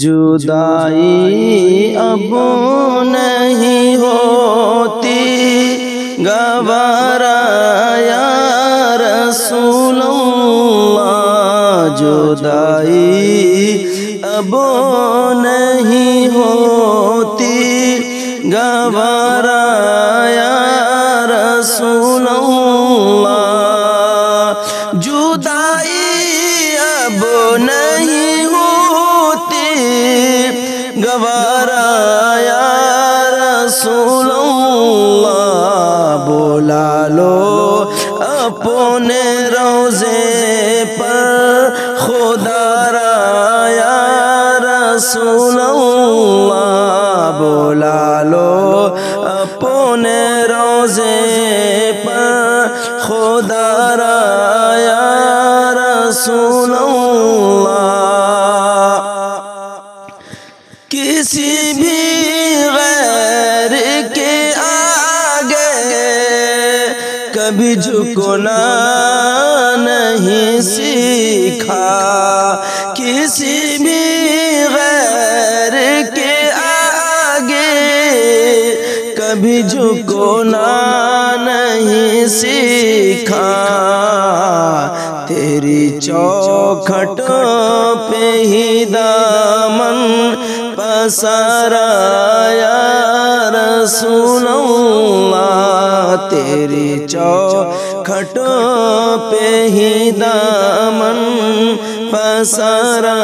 जुदाई अब नहीं होती गवारा या रसूल अल्लाह, जुदाई अब नहीं होती गवारा या रसूल अल्लाह, जुदाई अब नहीं होती गवारा या रसूल अल्लाह, बुला लो अपने रोज़े पर खुदा रा या रसूल अल्लाह, बुला लो अपने रोज़े पर खुदा रा या रसूल अल्लाह। किसी भी गैर के आगे कभी झुकना नहीं सीखा, किसी भी गैर के आगे कभी झुकना नहीं सीखा, तेरी चौखटों पे ही दामन पसारा या रसूल अल्लाह, तेरी चौखटों पे ही दामन पसारा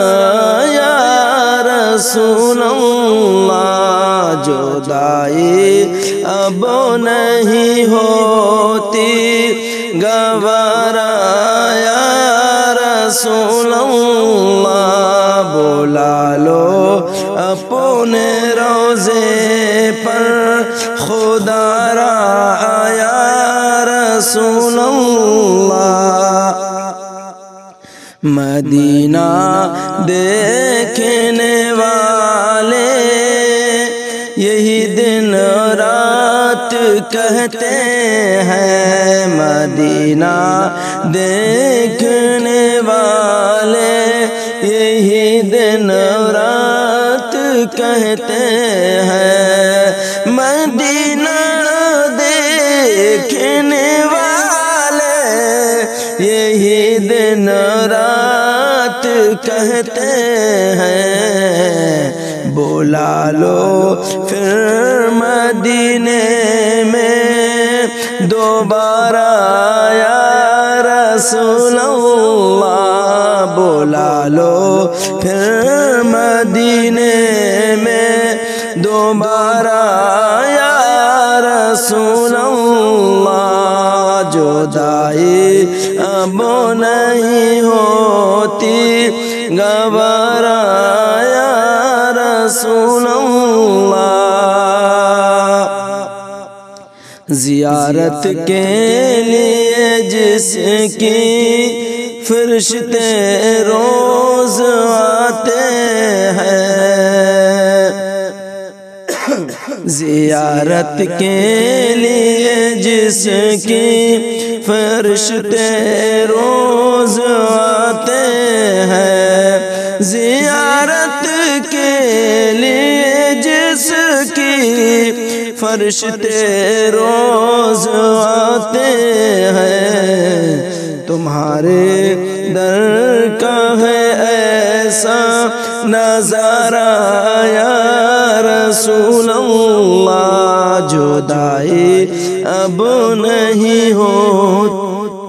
या रसूल अल्लाह, जुदाई अब नहीं होती गवारा या रसूल अल्लाह, बुला लो अपने रोज़े पर खुदा रा या रसूल अल्लाह। मदीना देखने वाले यही दिन रात कहते हैं, मदीना देखने वाले यही दिन रात कहते हैं, मदीना देखने वाले यही दिन रात कहते हैं, बुला लो फिर मदीने में दोबारा या रसूल अल्लाह, बुला लो फिर मदीने में दोबारा या रसूल अल्लाह, जुदाई अब नहीं होती गवारा या रसूल अल्लाह। ज़ियारत के लिए जिसकी फरिश्ते रोज़ आते हैं, ज़ियारत के लिए जिसकी फरिश्ते रोज़ आते हैं, ज़ियारत के लिए जिसकी फरिश्ते रोज़ आते हैं, तुम्हारे दर का है ऐसा नज़ारा या रसूल अल्लाह, जुदाई अब नहीं होती